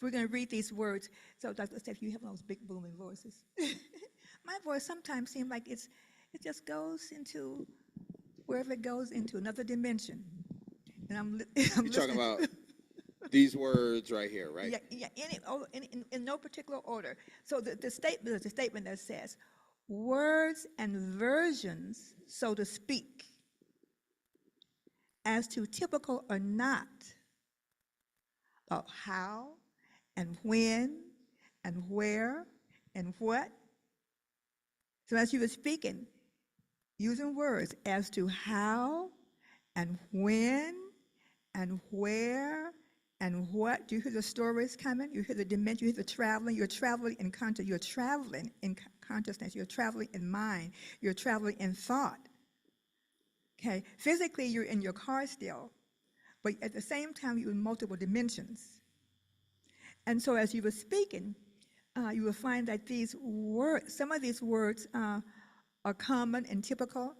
We're going to read these words. So, Dr. Steph, you have those big booming voices. My voice sometimes seems like it just goes into wherever it goes into another dimension. And I'm You're talking listening. about these words right here, right? Yeah, yeah, in no particular order. So the statement is a statement that says, words and versions, so to speak, as to typical or not of how and when and where and what. So as you were speaking, using words as to how and when and where and what. Do you hear the stories coming? You hear the dimension, you hear the traveling. You're traveling in consciousness. You're traveling in consciousness. You're traveling in mind. You're traveling in thought. Okay, physically you're in your car still, but at the same time you're in multiple dimensions. And so as you were speaking, you will find that these words, some of these words are common and typical,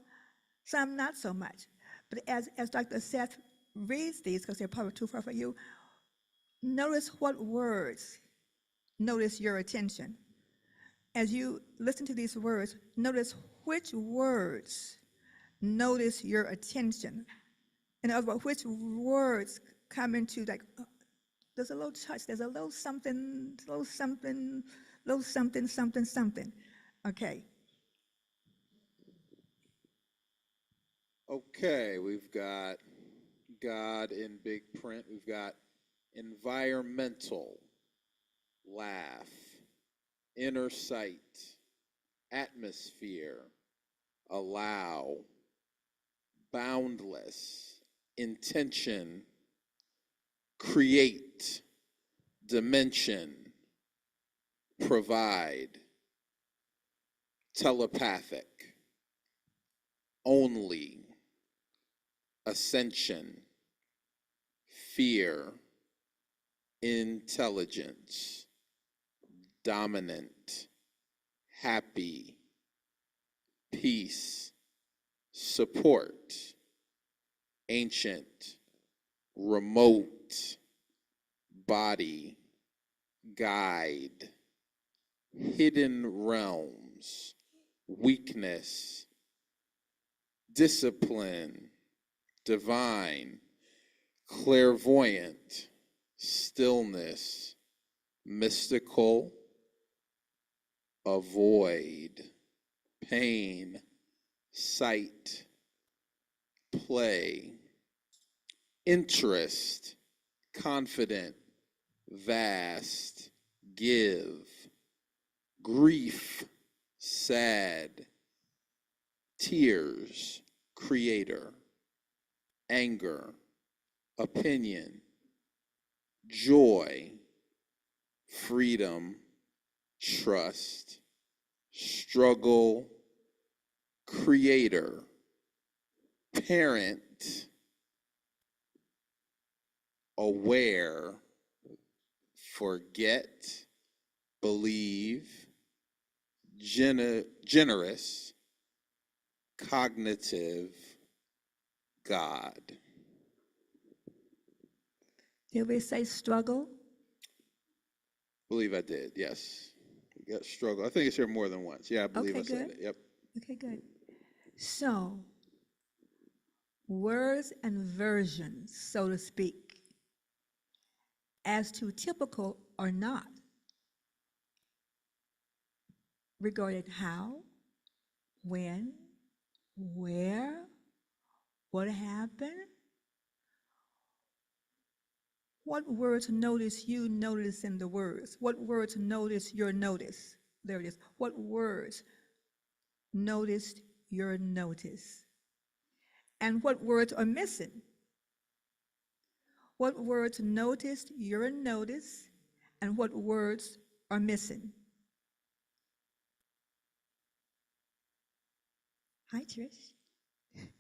some not so much. But as Dr. Seth reads these, because they're probably too far for you, notice what words notice your attention. As you listen to these words, notice which words notice your attention. In other words, which words come into like, there's a little touch, there's a little something, little something, little something, something, something. Okay. Okay, we've got God in big print. We've got environmental, laugh, inner sight, atmosphere, allow, boundless, intention, create, dimension, provide, telepathic, only, ascension, fear, intelligence, dominant, happy, peace, support, ancient, remote, body, guide, hidden realms, weakness, discipline, divine, clairvoyant, stillness, mystical, avoid, pain, sight, play, interest, confident, vast, give, grief, sad, tears, creator, anger, opinion, joy, freedom, trust, struggle, creator, parent, aware, forget, believe, generous, cognitive, God. Did we say struggle? Believe I did, yes. We got struggle. I think it's here more than once. Yeah, I believe Okay, I said good. it. Yep. Okay, good. So, words and versions, so to speak, as to typical or not, regarding how, when, where, what happened, what words notice you notice in the words? What words notice your notice? There it is. What words noticed your notice? And what words are missing? What words noticed your notice, and what words are missing? Hi, Trish.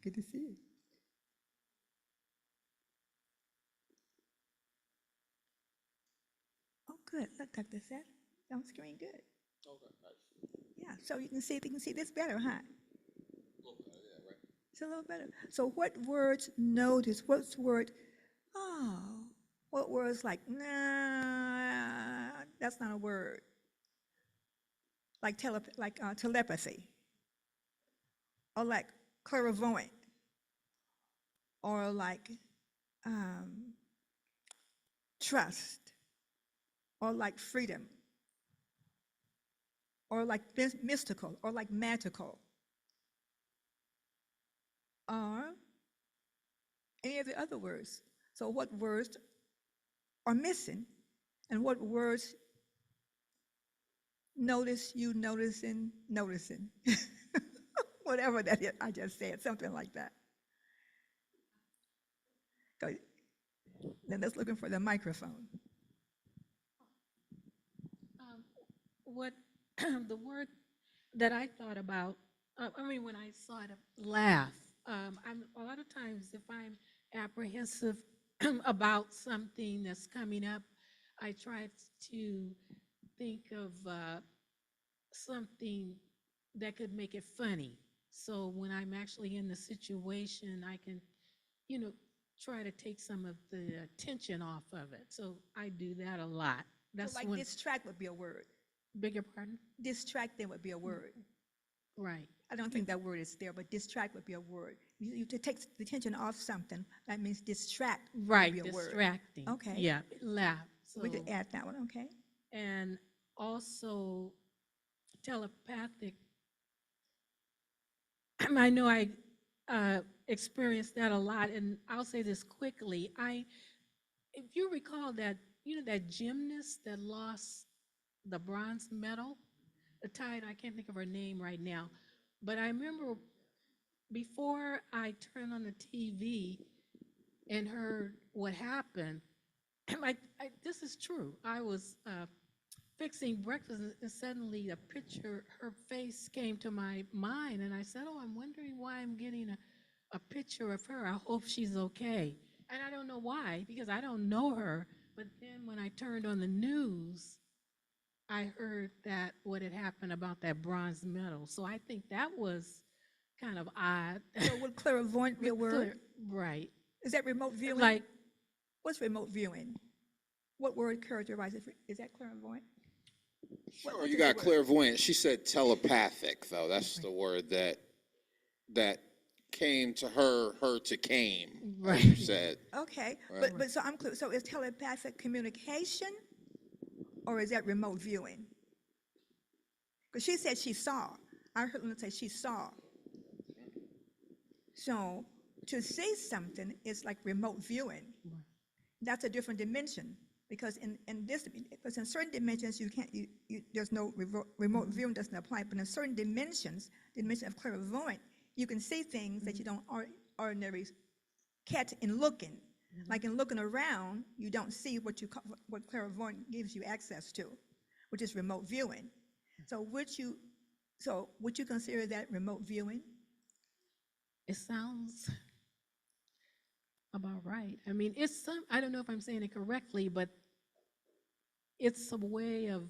Good to see you. Oh, good. Look, Dr. Seth, on screen, good. Okay, nice. Yeah, so you can see this better, huh? Yeah, right. It's a little better. So what words notice? What's word? Oh, what words like nah? that's not a word. Like telepathy, or like clairvoyant, or like um, trust, or like freedom, or like mystical, or like magical, or any of the other words. So, what words are missing, and what words notice you noticing? Whatever that is, I just said something like that. Go, then let's looking for the microphone. Um, what the word that I thought about, I mean, when I saw it, laugh. I'm a lot of times if I'm apprehensive about something that's coming up, I try to think of something that could make it funny. So when I'm actually in the situation, I can, you know, try to take some of the tension off of it. So I do that a lot. So, That's like when, distract would be a word. beg your pardon? Distracting would be a word. Right. I don't think that word is there, but distract would be a word. You to take the attention off something, that means distract would Right, be a word. distracting. Okay. Yeah, laugh. We could So, add that one, okay? and also telepathic. I know I experienced that a lot, and I'll say this quickly. If you recall that, that gymnast that lost the bronze medal, the tide, I can't think of her name right now, but I remember before I turned on the TV and heard what happened, this is true. I was fixing breakfast, and suddenly a picture, her face came to my mind, and I said, "Oh, I'm wondering why I'm getting a picture of her. I hope she's okay." And I don't know why, because I don't know her. But then when I turned on the news, I heard that what had happened about that bronze medal. So I think that was kind of odd. So would clairvoyant be a word? Right. Is that remote viewing? Like, What's remote viewing? What word characterizes it? Is that clairvoyant? Sure, what you is the got word? clairvoyant. She said telepathic, though. That's the word that came to her to came, as you Right. said. Okay, Right. but so I'm clear. So is telepathic communication, or is that remote viewing? Because she said she saw. I heard her say she saw. So to see something is like remote viewing. That's a different dimension, because because in certain dimensions you can't there's no remote viewing doesn't apply, but in certain dimensions, the dimension of clairvoyant, you can see things that you don't ordinarily catch in looking. Like in looking around, you don't see what clairvoyant gives you access to, which is remote viewing. So would you consider that remote viewing? It sounds about right. I mean, I don't know if I'm saying it correctly, but it's a way of,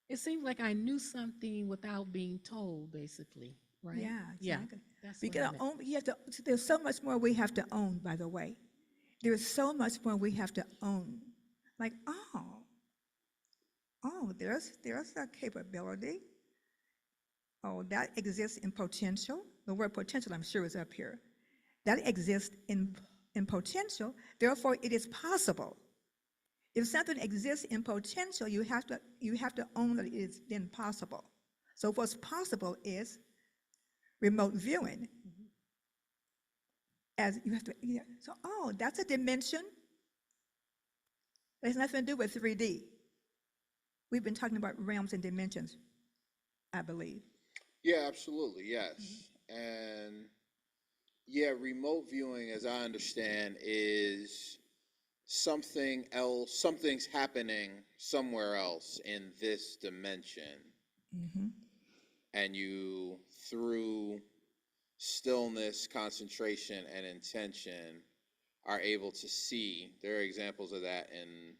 it seems like I knew something without being told, basically, right? Yeah, Yeah, exactly. that's We what I gotta meant. own. You have to. There's so much more we have to own. By the way, there's so much more we have to own. Like, there's a capability. Oh, that exists in potential. The word potential, I'm sure, is up here. That exists in potential. Therefore, it is possible. If something exists in potential, you have to own that it is then possible. So what's possible is remote viewing. As you have to, yeah. So, that's a dimension. It has nothing to do with 3D. We've been talking about realms and dimensions, I believe. Yeah, absolutely. Yes. And yeah, remote viewing, as I understand, is something's happening somewhere else in this dimension. Mm-hmm. And you, through stillness, concentration, and intention, are able to see. There are examples of that in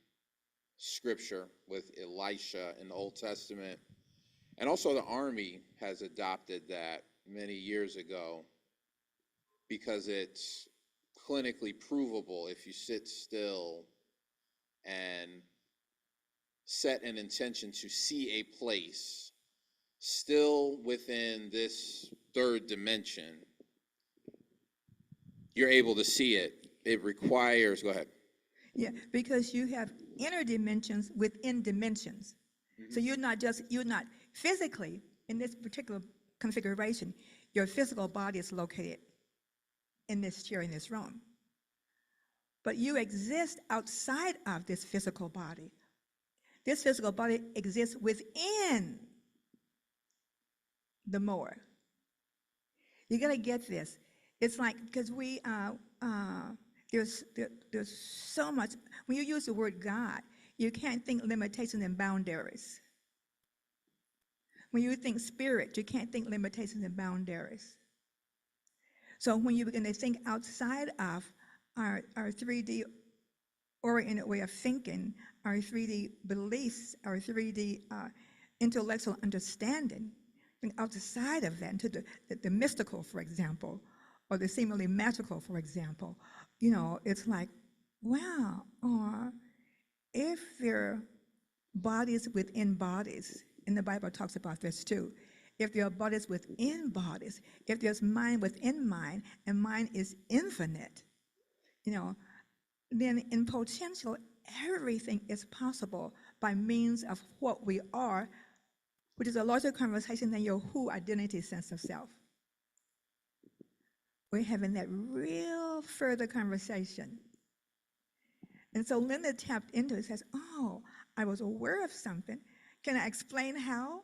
scripture with Elisha in the Old Testament. And also, the Army has adopted that many years ago because it's clinically provable if you sit still and set an intention to see a place still within this third dimension, you're able to see it. It requires, go ahead. Yeah, because you have inner dimensions within dimensions. So you're not physically, in this particular configuration, your physical body is located in this chair, in this room. But you exist outside of this physical body. This physical body exists within the more. You gotta get this. It's like, because there's so much, when you use the word God, you can't think limitations and boundaries. When you think spirit, you can't think limitations and boundaries. So when you begin to think outside of our 3D oriented way of thinking, our 3D beliefs, our 3D intellectual understanding, think outside of that, into the mystical, for example, or the seemingly magical, for example, it's like, wow, or if there are bodies within bodies, and the Bible talks about this too, if there are bodies within bodies, if there's mind within mind, and mind is infinite, then in potential, everything is possible by means of what we are, which is a larger conversation than your who identity sense of self. We're having that real further conversation. And so Linda tapped into it and says, oh, I was aware of something. Can I explain how?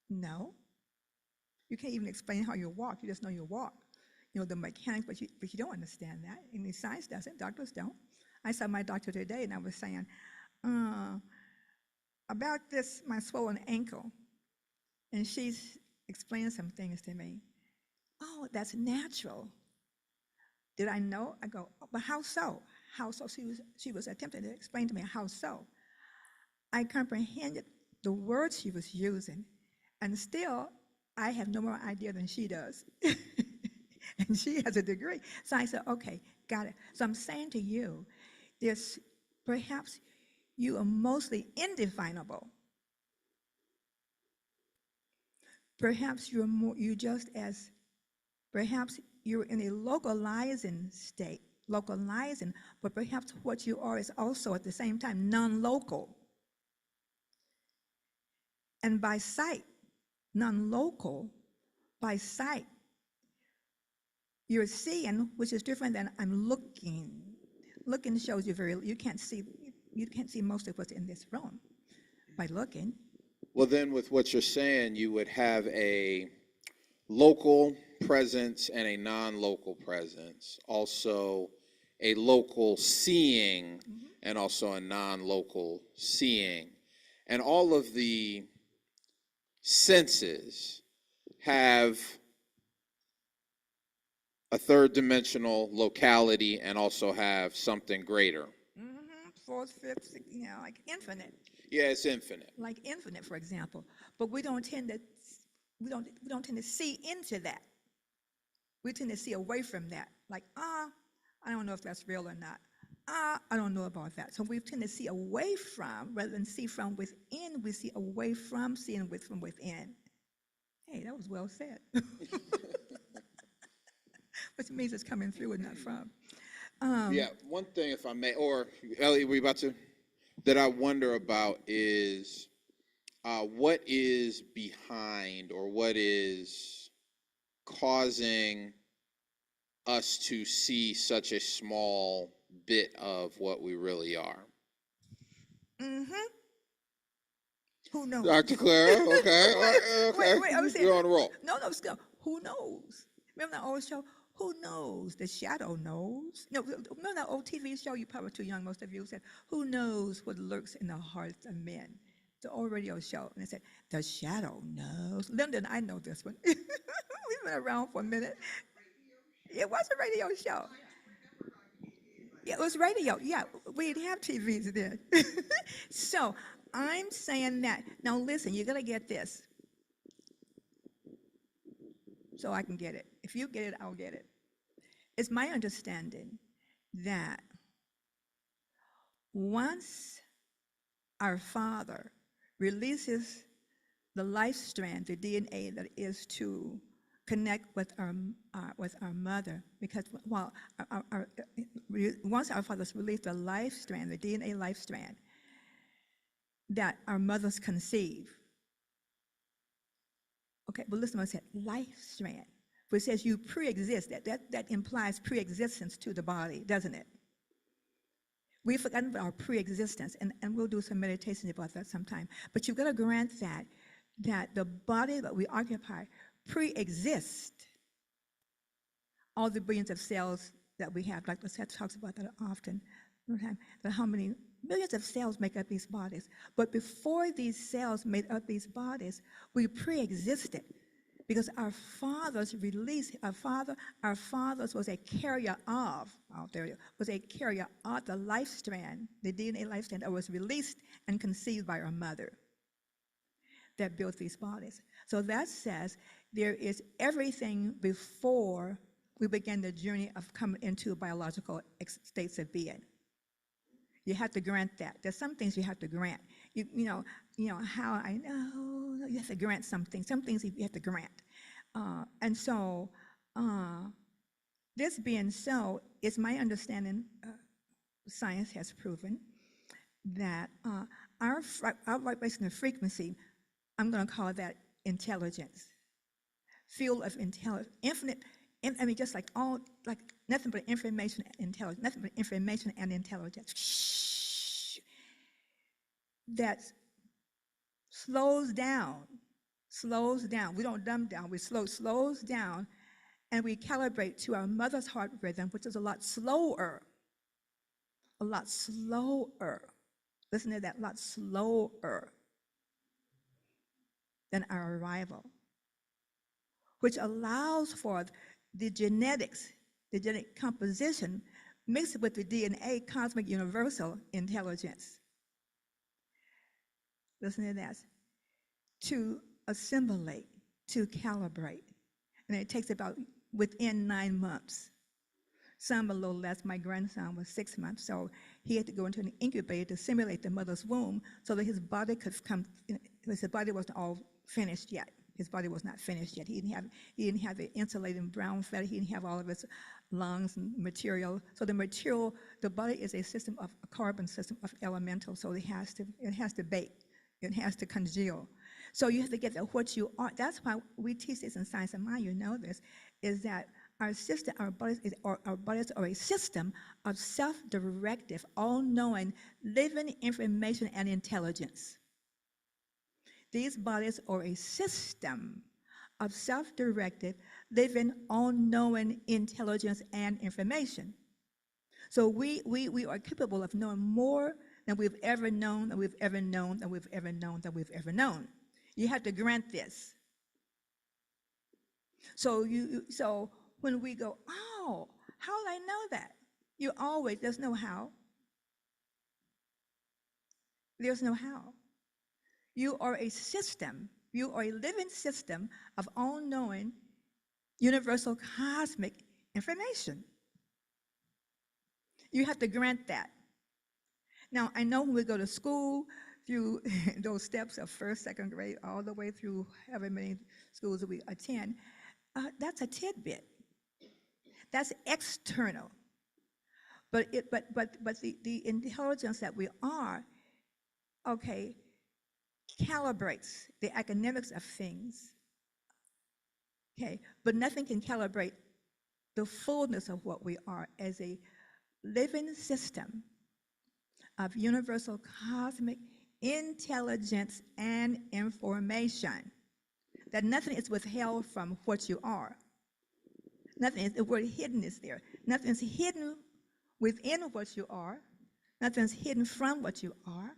No. You can't even explain how you walk. You just know you walk. The mechanics, but you don't understand that. I mean, science doesn't. Doctors don't. I saw my doctor today, and I was saying, about this, my swollen ankle. And she's explaining some things to me. Oh, that's natural. Did I know? I go, oh, but how so? How so? She was attempting to explain to me how so. I comprehended the words she was using, and still, I have no more idea than she does. And she has a degree. So I said, okay, got it. So I'm saying to you, there's perhaps you are mostly indefinable. Perhaps perhaps you're in a localizing state, but perhaps what you are is also at the same time non-local. And by sight, non-local, by sight, you're seeing, which is different than I'm looking. Looking shows you can't see most of what's in this room by looking. Well, then with what you're saying, you would have a local presence and a non-local presence. Also a local seeing and also a non-local seeing. And all of the senses have a third dimensional locality and also have something greater. Fourth, fifth, like infinite. Yeah, it's infinite. Like infinite, for example. But we don't tend to see into that. We tend to see away from that. Like, I don't know if that's real or not. I don't know about that. So we tend to see away from, rather than see from within, we see away from, seeing from within. Hey, that was well said. Which means it's coming through and not from. Yeah, one thing, if I may, or Ellie, were you about to? That I wonder about is what is behind or what is causing us to see such a small bit of what we really are. Who knows? Dr. Clara, okay. Wait, I was saying, you're on the roll. No, who knows? Remember that old show? Who knows? The shadow knows. No, remember that old TV show? You probably too young, most of you said, who knows what lurks in the hearts of men? The old radio show. And they said, the shadow knows. Lyndon, I know this one. We've been around for a minute. It was a radio show. Yeah, it was radio. Yeah, we didn't have TVs then. So I'm saying that. Now listen, you're going to get this. So I can get it. If you get it, I'll get it. It's my understanding that once our Father releases the life strand, the DNA that is to connect with our mother, because while once our fathers release the life strand, the DNA life strand, that our mothers conceive. Okay, but listen to what I said, life strand. But it says you pre-exist. That implies pre-existence to the body, doesn't it? We've forgotten about our pre-existence, and we'll do some meditation about that sometime. But you've got to grant that the body that we occupy pre-exists all the billions of cells that we have. Like Lisette talks about that often, that how many millions of cells make up these bodies. But before these cells made up these bodies, we pre-existed because our fathers released, our fathers was a carrier of, was a carrier of the life strand, the DNA life strand that was released and conceived by our mother that built these bodies. So that says there is everything before we begin the journey of coming into biological states of being. You have to grant that. There's some things you have to grant. You know how I know you have to grant something. Some things you have to grant. And so, this being so, it's my understanding. Science has proven that our vibration of frequency, I'm going to call that intelligence, field of intelligence, infinite. I mean, just like nothing but information and intelligence, nothing but information and intelligence. That slows down. We don't dumb down, we slows down, and we calibrate to our mother's heart rhythm, which is a lot slower. Listen to that, a lot slower than our arrival, which allows for the genetics, the genetic composition mixed with the DNA, cosmic universal intelligence. Listen to that. To assimilate, to calibrate. And it takes about within 9 months. Some a little less. My grandson was 6 months, so he had to go into an incubator to simulate the mother's womb so that his body could come, because his body wasn't all finished yet. His body was not finished yet. He didn't have the insulating brown fat. He didn't have all of his lungs and material. So the body is a system of a carbon system of elemental. So it has to bake. It has to congeal. So you have to get that what you are. That's why we teach this in Science of Mind. You know this, is that our bodies are a system of self-directive, all-knowing, living information and intelligence. These bodies are a system of self-directed, living, all-knowing intelligence and information. So we are capable of knowing more than we've ever known, than we've ever known, than we've ever known, than we've ever known. You have to grant this. So when we go, oh, how did I know that? There's no how. There's no how. You are a system. You are a living system of all-knowing, universal cosmic information. You have to grant that. Now, I know when we go to school, through those steps of first, second grade, all the way through however many schools that we attend, that's a tidbit. That's external. But the intelligence that we are, okay, calibrates the academics of things, okay, but nothing can calibrate the fullness of what we are as a living system of universal cosmic intelligence and information. That nothing is withheld from what you are. Nothing is, the word hidden is there. Nothing is hidden within what you are. Nothing is hidden from what you are.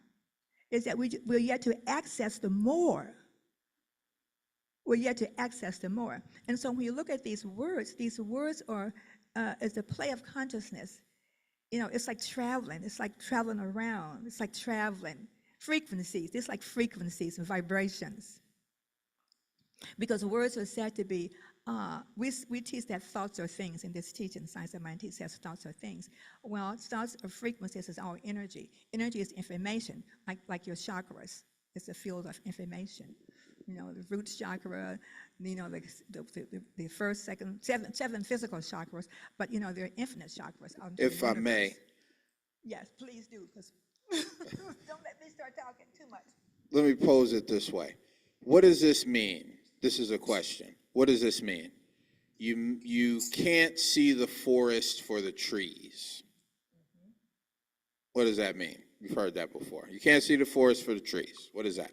Is that we're yet to access the more. We're yet to access the more. And so when you look at these words are is a play of consciousness. You know, it's like traveling. It's like traveling around. It's like traveling. Frequencies. It's like frequencies and vibrations. Because words are said to be we teach that thoughts are things in this teaching. Science of Mind says thoughts are things. Well, thoughts are frequencies is our energy. Energy is information, like your chakras. It's a field of information. You know, the root chakra, you know, the first, second, seven physical chakras, but, you know, there are infinite chakras out into If the I may, universe. Yes, please do, because don't let me start talking too much. let me pose it this way. What does this mean? This is a question. What does this mean? You can't see the forest for the trees. What does that mean? You've heard that before. You can't see the forest for the trees. What is that?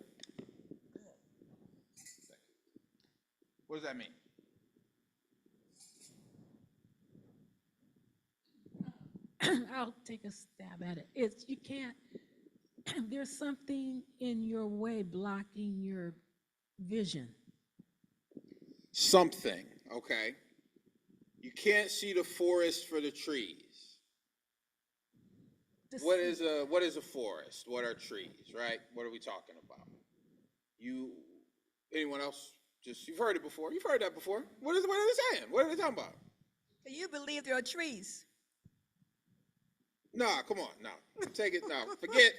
What does that mean? I'll take a stab at it. It's, you can't, there's something in your way blocking your vision. Something, okay. You can't see the forest for the trees. What is a forest? What are trees, right? What are we talking about? Anyone else? Just, you've heard it before. You've heard that before. What are they saying? What are they talking about? Do you believe there are trees? Nah, come on, no. Take it, no.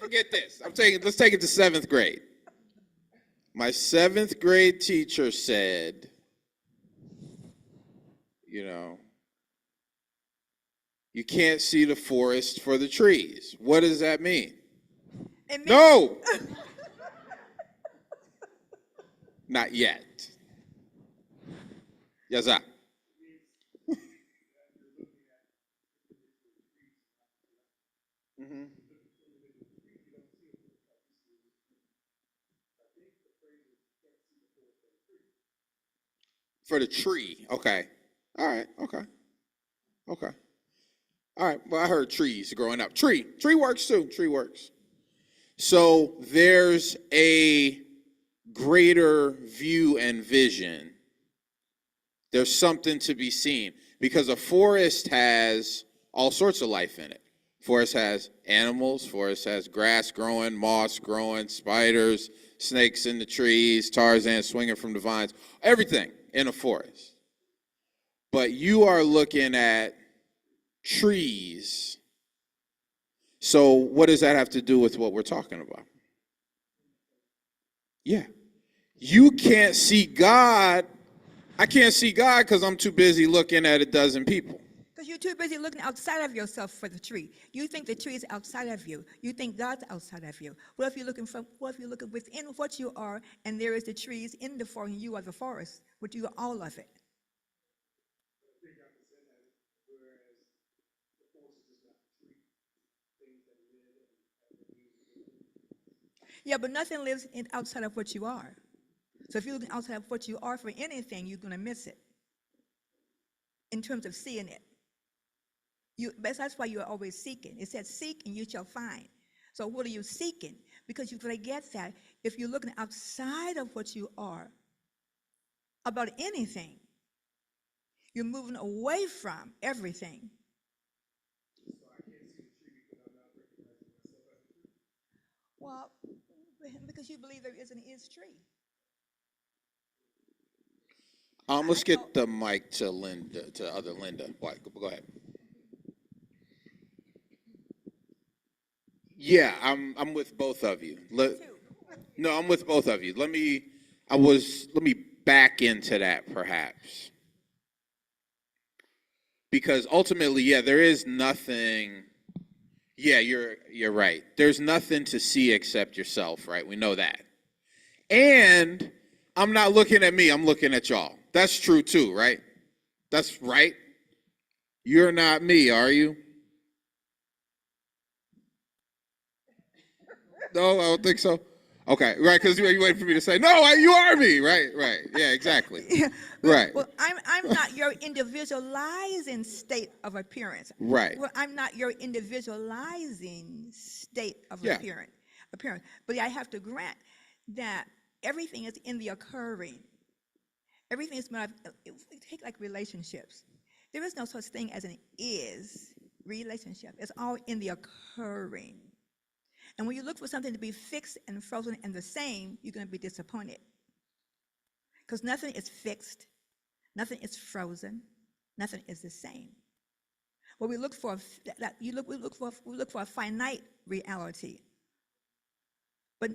Forget this. Let's take it to 7th grade. My 7th grade teacher said, you know, you can't see the forest for the trees. What does that mean? It means- No! Not yet. Yes, sir. For the tree. Okay. All right. Okay. Okay. All right. Well, I heard trees growing up. Tree works too. Tree works. So there's a greater view and vision. There's something to be seen because a forest has all sorts of life in it. Forest has animals, forest has grass growing, moss growing, spiders, snakes in the trees, Tarzan swinging from the vines, everything in a forest. But you are looking at trees. So what does that have to do with what we're talking about? Yeah. You can't see God. I can't see God because I'm too busy looking at a dozen people. Because you're too busy looking outside of yourself for the tree. You think the tree is outside of you. You think God's outside of you. What if you're looking within what you are, and there is the trees in the forest, and you are the forest, but you are all of it. Yeah, but nothing lives outside of what you are. So if you're looking outside of what you are for anything, you're going to miss it in terms of seeing it. That's why you're always seeking. It says, seek and you shall find. So what are you seeking? Because you forget that if you're looking outside of what you are about anything, you're moving away from everything. Well, because you believe there is an is tree. Let's get the mic to Linda, to other Linda. Go ahead. Yeah, I'm with both of you. No, I'm with both of you. Let me back into that perhaps. Because ultimately, yeah, there is nothing. Yeah, you're right. There's nothing to see except yourself, right? We know that. And I'm not looking at me, I'm looking at y'all. That's true too, right? That's right. You're not me, are you? No, I don't think so. Okay, right, because you waiting for me to say, no, you are me, right, yeah, exactly. Yeah, right. Well, I'm not your individualizing state of appearance. Right. Well, I'm not your individualizing state of Yeah. appearance. But I have to grant that everything is in the occurring. Everything is take like relationships. There is no such thing as an is relationship. It's all in the occurring. And when you look for something to be fixed and frozen and the same, you're going to be disappointed. Because nothing is fixed, Nothing is frozen. Nothing is the same. What we look for, we look for a finite reality. But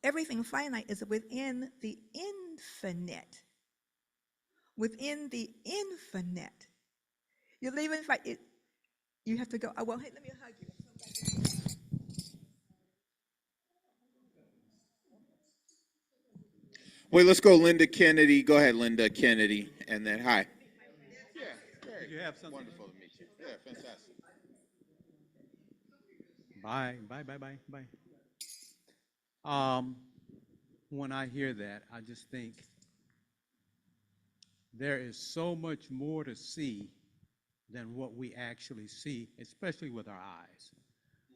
everything finite is within the infinite. Within the infinite. You live in fact, you have to go, oh, well, hey, let me hug you. Wait, let's go Linda Kennedy. Go ahead, Linda Kennedy. And then, hi. Yeah, very You have something? wonderful to meet you. Yeah, fantastic. Bye. When I hear that, I just think there is so much more to see than what we actually see, especially with our eyes.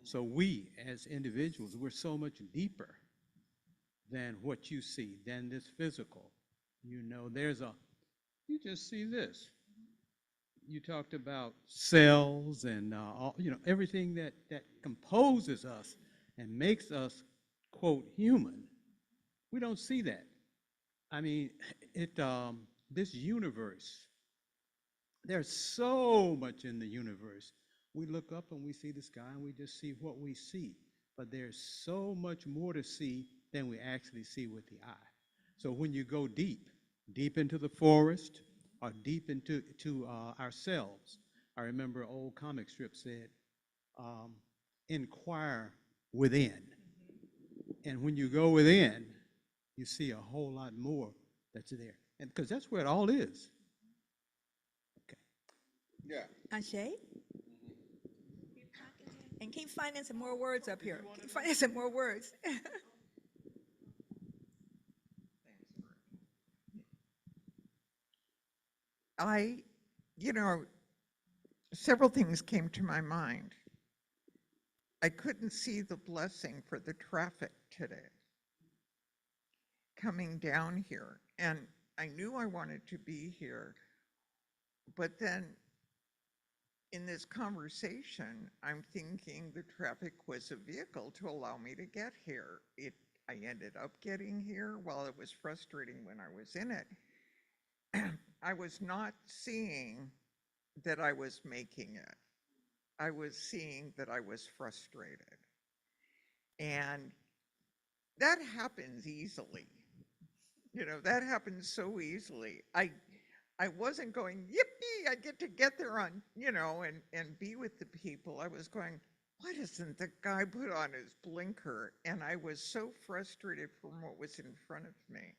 So we, as individuals, we're so much deeper than what you see, than this physical. You know, you just see this. You talked about cells and everything that composes us and makes us, quote, human. We don't see that. I mean, this universe, there's so much in the universe. We look up and we see the sky and we just see what we see. But there's so much more to see than we actually see with the eye. So when you go deep into the forest or deep into ourselves, I remember an old comic strip said, inquire within. And when you go within, you see a whole lot more that's there. And because that's where it all is. Okay. Yeah. Ashe? And keep finding some more words up here. Keep finding some more words. Several things came to my mind. I couldn't see the blessing for the traffic today coming down here. And I knew I wanted to be here. But then in this conversation, I'm thinking the traffic was a vehicle to allow me to get here. I ended up getting here. While it was frustrating when I was in it, I was not seeing that I was making it. I was seeing that I was frustrated. And that happens easily. That happens so easily. I wasn't going, yippee, I get there on, and be with the people. I was going, why doesn't the guy put on his blinker? And I was so frustrated from what was in front of me.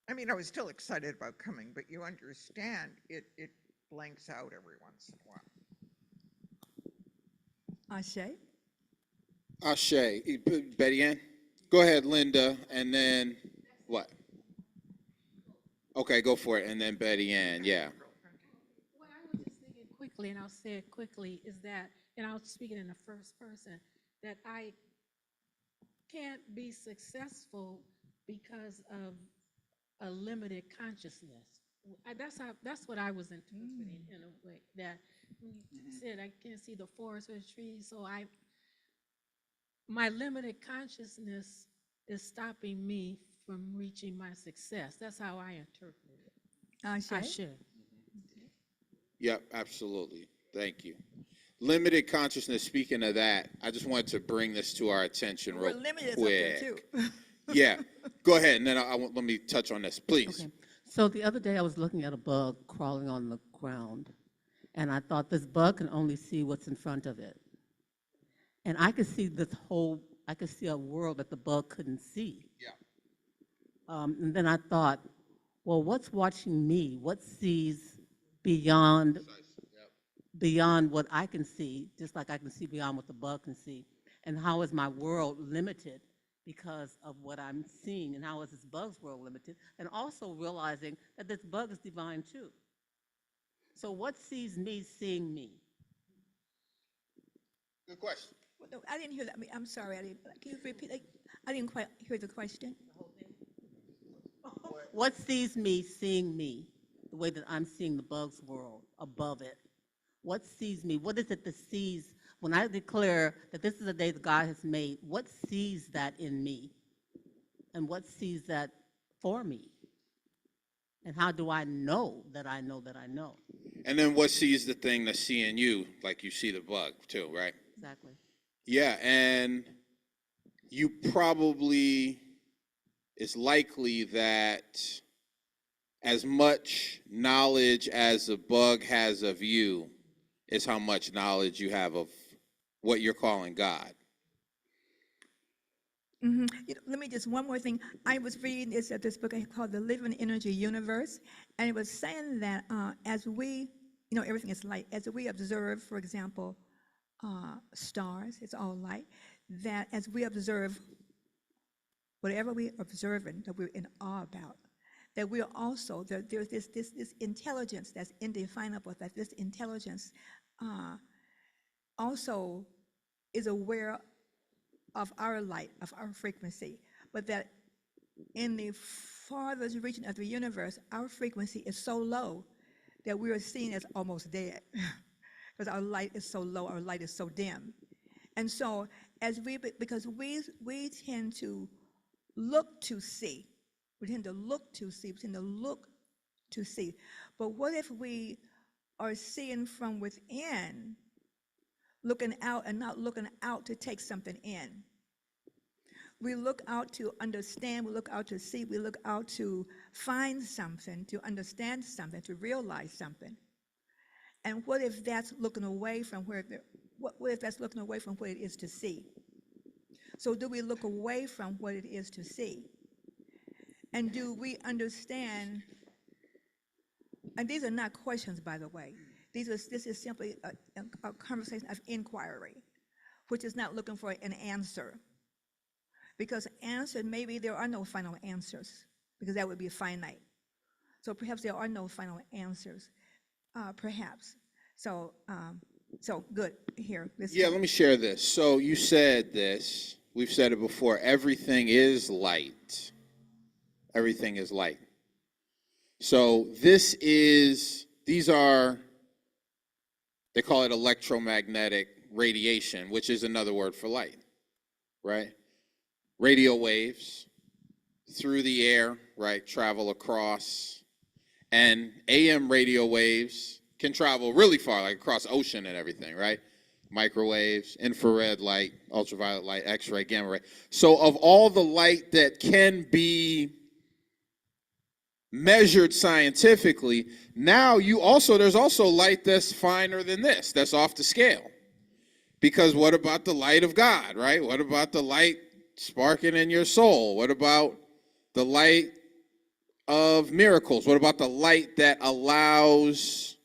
I mean, I was still excited about coming, but you understand it blanks out every once in a while. Ashe? Ashe. Betty Ann? Go ahead, Linda. And then what? Okay, go for it. And then Betty Ann. Yeah. What I was just thinking quickly, and I'll say it quickly, is that, and I was speaking in the first person, that I can't be successful because of a limited consciousness. That's what I was interpreting in a way, that when you said I can't see the forest or the trees, so my limited consciousness is stopping me from reaching my success. That's how I interpret it. Ashe? I should. Yep, absolutely. Thank you. Limited consciousness, speaking of that, I just wanted to bring this to our attention We're real limited up quick. there too. Yeah, go ahead, and then let me touch on this, please. Okay. So the other day I was looking at a bug crawling on the ground, and I thought this bug can only see what's in front of it. And I could see I could see a world that the bug couldn't see. Yeah. And then I thought, well, what's watching me? What sees beyond what I can see, just like I can see beyond what the bug can see? And how is my world limited because of what I'm seeing? And how is this bug's world limited? And also realizing that this bug is divine too. So what sees me seeing me? Good question. Well, no, I didn't hear that. I'm sorry. Can you repeat? I didn't quite hear the question. What sees me seeing me the way that I'm seeing the bug's world above it? What sees me? What is it that sees when I declare that this is a day that God has made? What sees that in me? And what sees that for me? And how do I know that I know that I know? And then what sees the thing that's seeing you, like you see the bug too, right? Exactly. Yeah, and you probably, it's likely that as much knowledge as a bug has of you is how much knowledge you have of what you're calling God. Let me just, one more thing. I was reading this book called The Living Energy Universe, and it was saying that as we, everything is light. As we observe, for example, stars, it's all light, that as we observe whatever we're observing that we're in awe about, that we're also, there's this intelligence that's indefinable, that this intelligence also is aware of our light, of our frequency, but that in the farthest region of the universe, our frequency is so low that we are seen as almost dead because our light is so low, our light is so dim. And so because we tend to look to see, we tend to look to see, we tend to look to see. But what if we are seeing from within, looking out and not looking out to take something in? We look out to understand, we look out to see, we look out to find something, to understand something, to realize something. And what if that's looking away from what if that's looking away from what it is to see? So do we look away from what it is to see? And do we understand, and these are not questions, by the way. This is simply a conversation of inquiry, which is not looking for an answer. Because maybe there are no final answers, because that would be finite. So perhaps there are no final answers, perhaps. So good, here. Yeah, let me share this. So you said this, we've said it before, everything is light. Everything is light. So these are, they call it electromagnetic radiation, which is another word for light, right? Radio waves through the air, right, travel across, and AM radio waves can travel really far, like across ocean and everything, right? Microwaves, infrared light, ultraviolet light, X-ray, gamma ray. So of all the light that can be measured scientifically, now there's also light that's finer than this, that's off the scale. Because what about the light of God, right? What about the light sparking in your soul? What about the light of miracles? What about the light that allows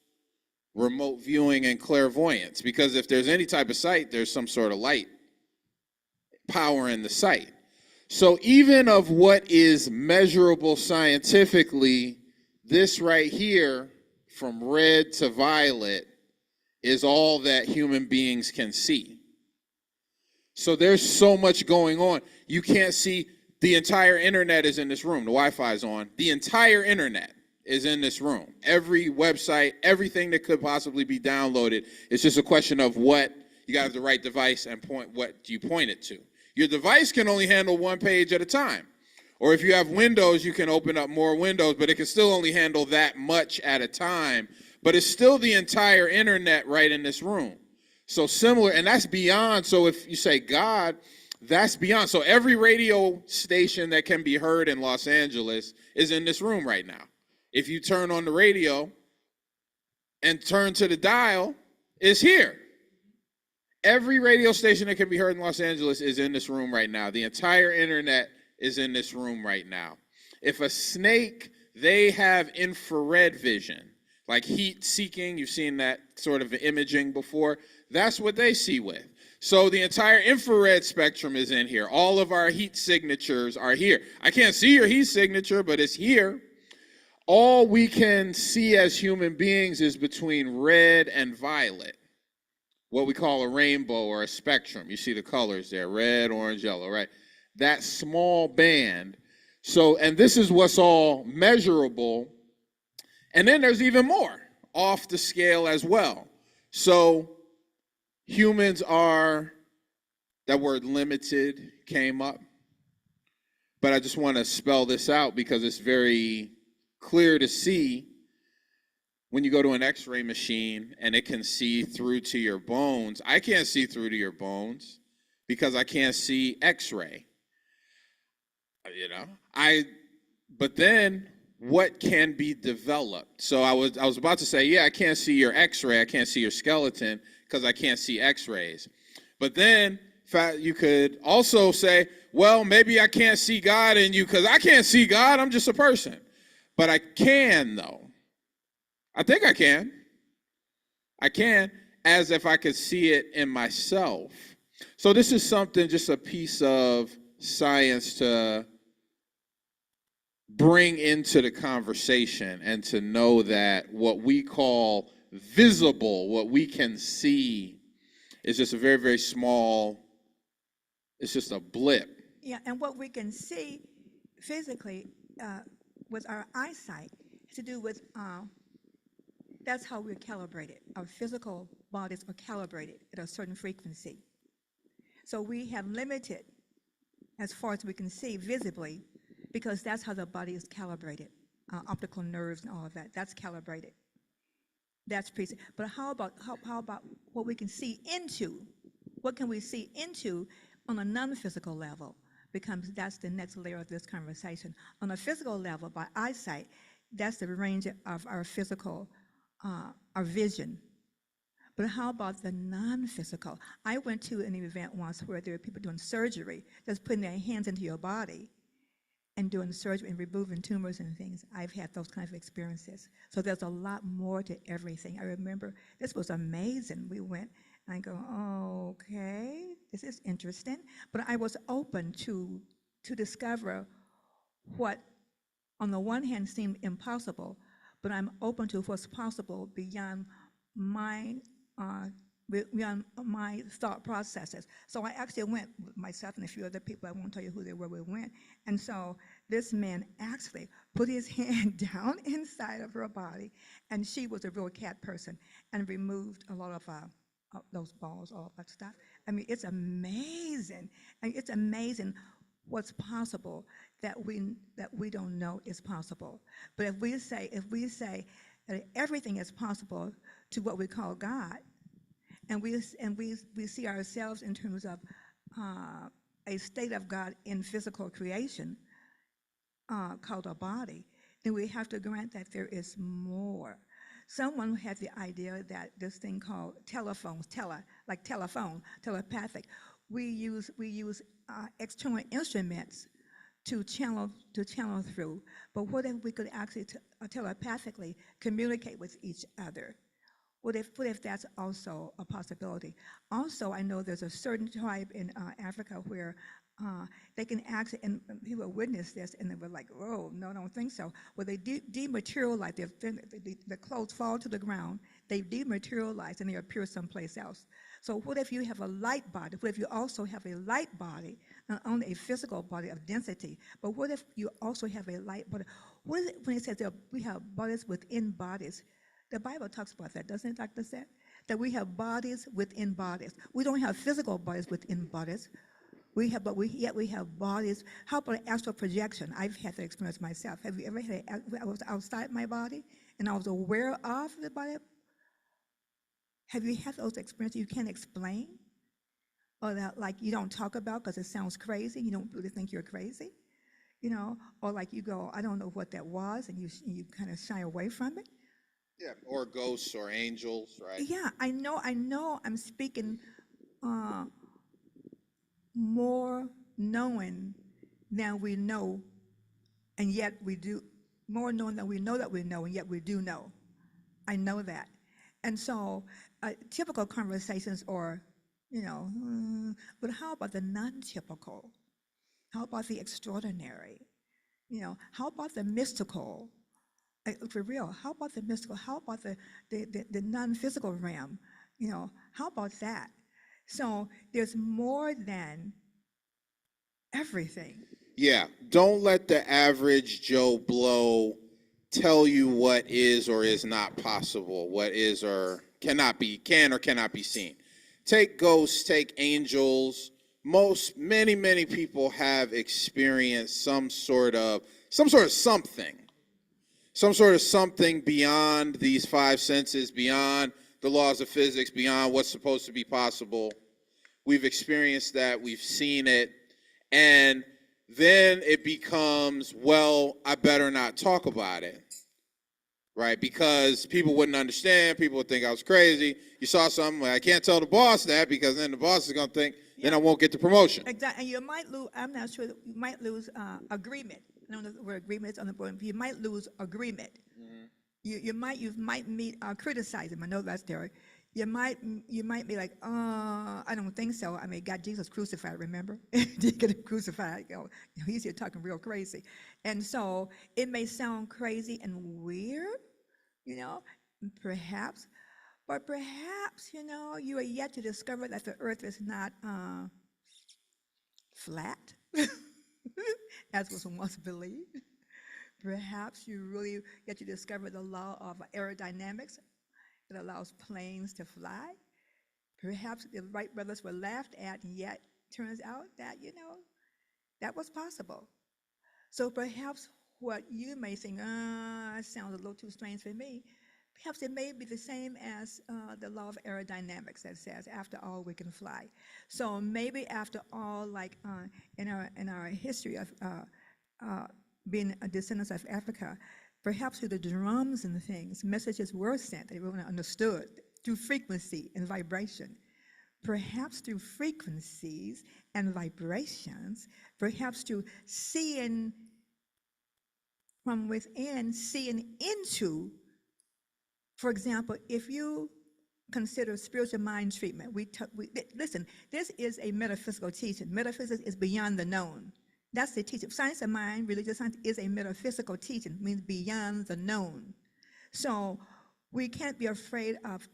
remote viewing and clairvoyance? Because if there's any type of sight, there's some sort of light power in the sight. So even of what is measurable scientifically, this right here, from red to violet, is all that human beings can see. So there's so much going on. You can't see, the entire internet is in this room. The Wi-Fi is on. The entire internet is in this room. Every website, everything that could possibly be downloaded. It's just a question of what, you got to have the right device and what do you point it to. Your device can only handle one page at a time. Or if you have Windows, you can open up more windows, but it can still only handle that much at a time. But it's still the entire internet right in this room. So similar, and that's beyond. So if you say God, that's beyond. So every radio station that can be heard in Los Angeles is in this room right now. If you turn on the radio and turn to the dial, it's here. Every radio station that can be heard in Los Angeles is in this room right now. The entire internet is in this room right now. If a snake, they have infrared vision, like heat seeking. You've seen that sort of imaging before. That's what they see with. So the entire infrared spectrum is in here. All of our heat signatures are here. I can't see your heat signature, but it's here. All we can see as human beings is between red and violet, what we call a rainbow or a spectrum. You see the colors there, red, orange, yellow, right? That small band. So, and this is what's all measurable. And then there's even more off the scale as well. So humans are, that word limited came up. But I just want to spell this out because it's very clear to see when you go to an x-ray machine and it can see through to your bones. I can't see through to your bones because I can't see x-ray. You know, but then what can be developed? So I was about to say, yeah, I can't see your x-ray, I can't see your skeleton because I can't see x-rays. But then you could also say, well, maybe I can't see God in you because I can't see God, I'm just a person. But I can, though. I think I can. I can, as if I could see it in myself. So this is something, just a piece of science to bring into the conversation and to know that what we call visible, what we can see, is just a very, very small, it's just a blip. Yeah, and what we can see physically with our eyesight has to do with, that's how we're calibrated. Our physical bodies are calibrated at a certain frequency. So we have limited as far as we can see visibly because that's how the body is calibrated. Optical nerves and all of that, that's calibrated. That's pretty. But how about what we can see into? What can we see into on a non-physical level? That's the next layer of this conversation. On a physical level, by eyesight, that's the range of our physical, our vision. But how about the non-physical? I went to an event once where there were people doing surgery, just putting their hands into your body and doing surgery and removing tumors and things. I've had those kinds of experiences. So there's a lot more to everything. I remember this was amazing. We went, and I go, oh, okay, this is interesting. But I was open to discover what, on the one hand, seemed impossible, but I'm open to what's possible beyond my thought processes. So I actually went with myself and a few other people. I won't tell you who they were. We went, and so this man actually put his hand down inside of her body, and she was a real cat person, and removed a lot of those balls, all that stuff. I mean, it's amazing. I mean, it's amazing what's possible that we don't know is possible. But if we say that everything is possible to what we call God, and we see ourselves in terms of a state of God in physical creation called a body, then we have to grant that there is more. Someone had the idea that this thing called telephones, like telephone, telepathic. We use external instruments to channel through. But what if we could actually telepathically communicate with each other? What if that's also a possibility? Also, I know there's a certain tribe in Africa where they can actually, and people witnessed this, and they were like, "Oh, no, I don't think so." Well, they dematerialize. The clothes fall to the ground. They dematerialize, and they appear someplace else. So, what if you have a light body? What if you also have a light body, not only a physical body of density, but what if you also have a light body? What is it when it says that we have bodies within bodies? The Bible talks about that, doesn't it, Dr. Seth? That we have bodies within bodies. We don't have physical bodies within bodies. Yet we have bodies. How about an astral projection? I've had that experience myself. Have you ever had I was outside my body and I was aware of the body? Have you had those experiences you can't explain? Or that like you don't talk about because it sounds crazy, you don't really think you're crazy? You know, or like you go, I don't know what that was, and you kind of shy away from it. Yeah, or ghosts or angels, right? Yeah, I know I'm speaking more knowing than we know, and yet we do, more knowing than we know, and yet we do know. I know that. And so typical conversations are, but how about the non-typical? How about the extraordinary? How about the mystical? For real, how about the mystical? How about the non-physical realm? How about that? So there's more than everything. Yeah, don't let the average Joe Blow tell you what is or is not possible, what is or can or cannot be seen. Take ghosts, take angels, many people have experienced some sort of something beyond these five senses, beyond the laws of physics, beyond what's supposed to be possible. We've experienced that, we've seen it, and then it becomes, well, I better not talk about it, right? Because people wouldn't understand, people would think I was crazy. You saw something, I can't tell the boss that because then the boss is going to think, then I won't get the promotion. Exactly, and you might lose, I'm not sure, you might lose agreement. I don't know the word agreement is on the board, but you might lose agreement. You might meet criticism. I know that's there. You might be like, I don't think so. I mean, got Jesus crucified, remember? Did get him crucified. He's here talking real crazy. And so it may sound crazy and weird, perhaps, but perhaps, you are yet to discover that the earth is not flat, as was once believed. Perhaps you really get to discover the law of aerodynamics. It allows planes to fly. Perhaps the Wright brothers were laughed at, and yet turns out that, that was possible. So perhaps what you may think, it sounds a little too strange for me, perhaps it may be the same as the law of aerodynamics that says, after all, we can fly. So maybe after all, like in our history of being a descendants of Africa, perhaps through the drums and things, messages were sent, they were understood through frequency and vibration. Perhaps through frequencies and vibrations, perhaps through seeing from within, seeing into. For example, if you consider spiritual mind treatment, listen, this is a metaphysical teaching. Metaphysics is beyond the known. That's the teaching. Science of mind, religious science, is a metaphysical teaching, means beyond the known. So we can't be afraid of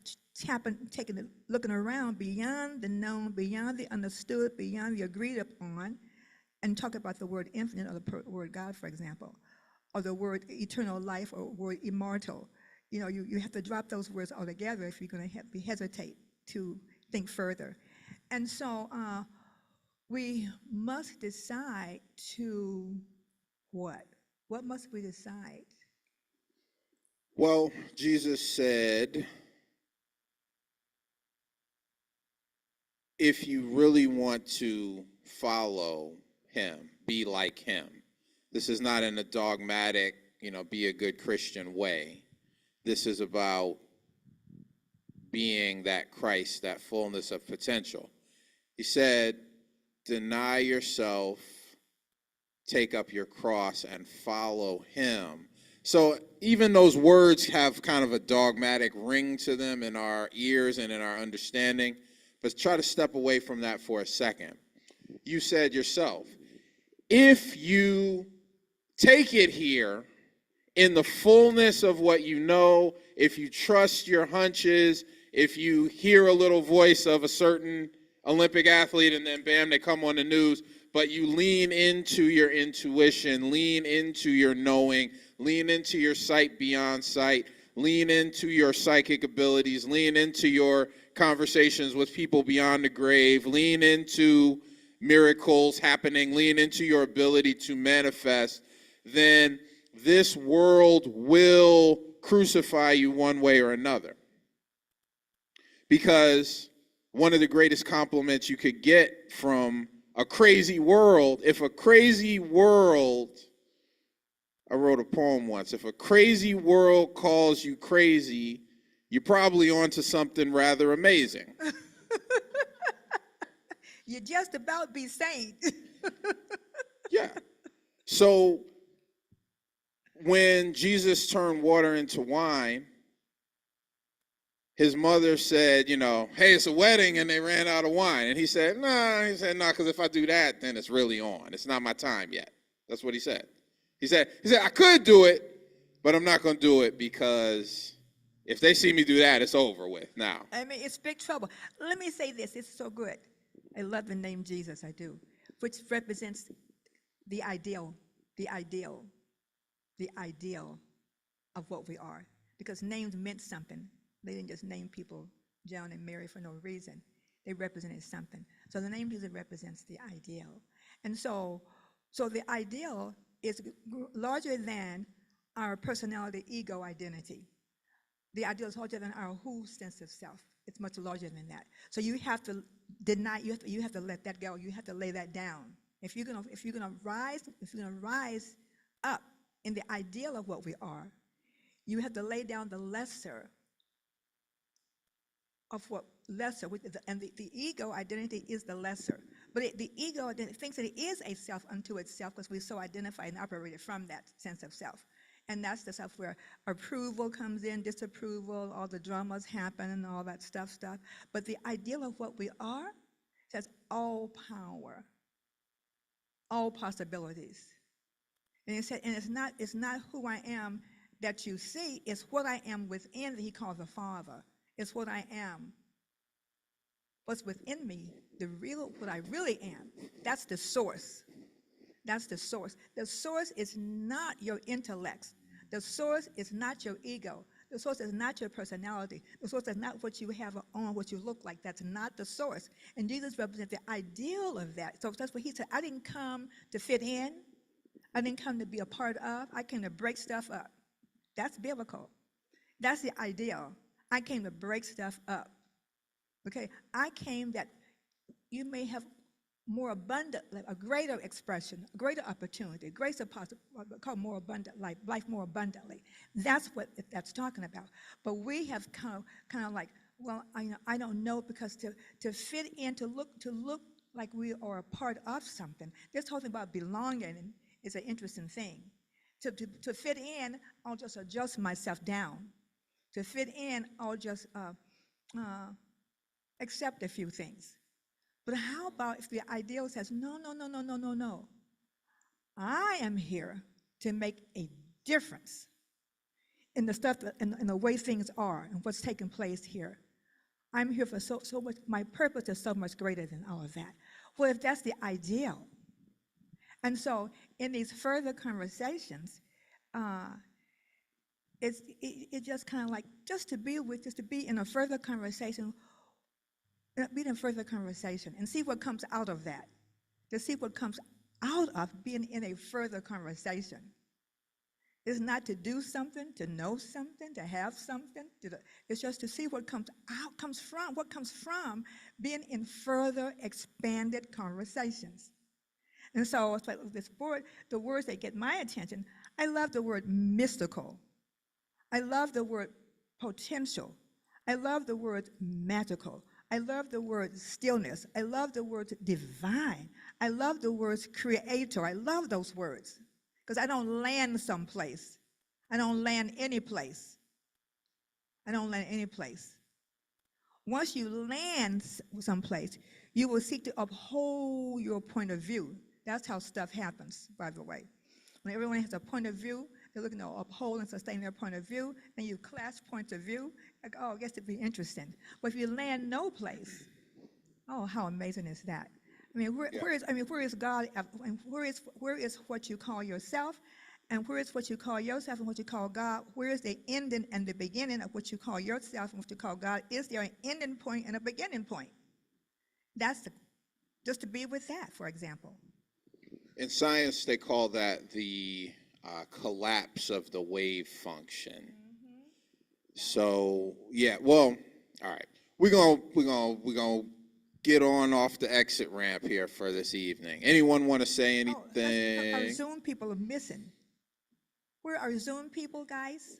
looking around beyond the known, beyond the understood, beyond the agreed upon, and talk about the word infinite or the word God, for example, or the word eternal life or word immortal. You have to drop those words altogether if you're going to hesitate to think further. And so we must decide to what? What must we decide? Well, Jesus said, if you really want to follow him, be like him. This is not in a dogmatic, be a good Christian way. This is about being that Christ, that fullness of potential. He said, deny yourself, take up your cross, and follow him. So even those words have kind of a dogmatic ring to them in our ears and in our understanding, but try to step away from that for a second. You said yourself, if you take it here in the fullness of what you know, if you trust your hunches, if you hear a little voice of a certain Olympic athlete and then bam, they come on the news, but you lean into your intuition, lean into your knowing, lean into your sight beyond sight, lean into your psychic abilities, lean into your conversations with people beyond the grave, lean into miracles happening, lean into your ability to manifest, then this world will crucify you one way or another. Because one of the greatest compliments you could get from a crazy world, if a crazy world, I wrote a poem once, if a crazy world calls you crazy, you're probably onto something rather amazing. You just about be sane. Yeah. So when Jesus turned water into wine, his mother said, hey, it's a wedding and they ran out of wine. And he said, nah, because if I do that, then it's really on. It's not my time yet. That's what he said. He said, I could do it, but I'm not going to do it because if they see me do that, it's over with now. I mean, it's big trouble. Let me say this. It's so good. I love the name Jesus, I do, which represents the ideal of what we are. Because names meant something. They didn't just name people John and Mary for no reason. They represented something. So the name Jesus represents the ideal. And so the ideal is larger than our personality, ego, identity. The ideal is larger than our who sense of self. It's much larger than that. So you have to deny. You have to let that go. You have to lay that down. If you're gonna rise up in the ideal of what we are, you have to lay down the lesser of what lesser, and the ego identity is the lesser. But the ego thinks that it is a self unto itself because we so identify and operated from that sense of self. And that's the stuff where approval comes in, disapproval, all the dramas happen and all that stuff. But the ideal of what we are says all power, all possibilities. And it said, and it's not who I am that you see, it's what I am within that he calls the Father. It's what I am. What's within me, what I really am. That's the source. That's the source. The source is not your intellect. The source is not your ego. The source is not your personality. The source is not what you have on, what you look like. That's not the source. And Jesus represents the ideal of that. So that's what he said. I didn't come to fit in. I didn't come to be a part of. I came to break stuff up. That's biblical. That's the ideal. I came to break stuff up. Okay? I came that you may have more abundant, a greater expression, a greater opportunity, greater call more abundant life more abundantly. That's what that's talking about. But we have kind of like, well, I don't know, because to fit in, to look like we are a part of something. This whole thing about belonging is an interesting thing. To fit in, I'll just adjust myself down. To fit in, I'll just accept a few things. But how about if the ideal says, no. I am here to make a difference in the stuff, in the way things are and what's taking place here. I'm here for so much, my purpose is so much greater than all of that. Well, if that's the ideal. And so in these further conversations, it's just kind of like, just to be in a further conversation, and see what comes out of that. To see what comes out of being in a further conversation. It's not to do something, to know something, to have something. It's just to see what comes from being in further expanded conversations. And so it's like this word, the words that get my attention. I love the word mystical. I love the word potential. I love the word magical. I love the word stillness. I love the word divine. I love the words creator. I love those words because I don't land someplace. I don't land any place. Once you land someplace, you will seek to uphold your point of view. That's how stuff happens, by the way. When everyone has a point of view, they're looking to uphold and sustain their point of view, and you clash points of view. Like, oh, I guess it'd be interesting. But if you land no place, oh, how amazing is that? I mean, where is God? And where is what you call yourself? And where is what you call yourself and what you call God? Where is the ending and the beginning of what you call yourself and what you call God? Is there an ending point and a beginning point? Just to be with that, for example. In science, they call that the collapse of the wave function. Mm-hmm. So yeah, well, all right. We're gonna get on off the exit ramp here for this evening. Anyone want to say anything? Our Zoom people are missing. Where are Zoom people, guys?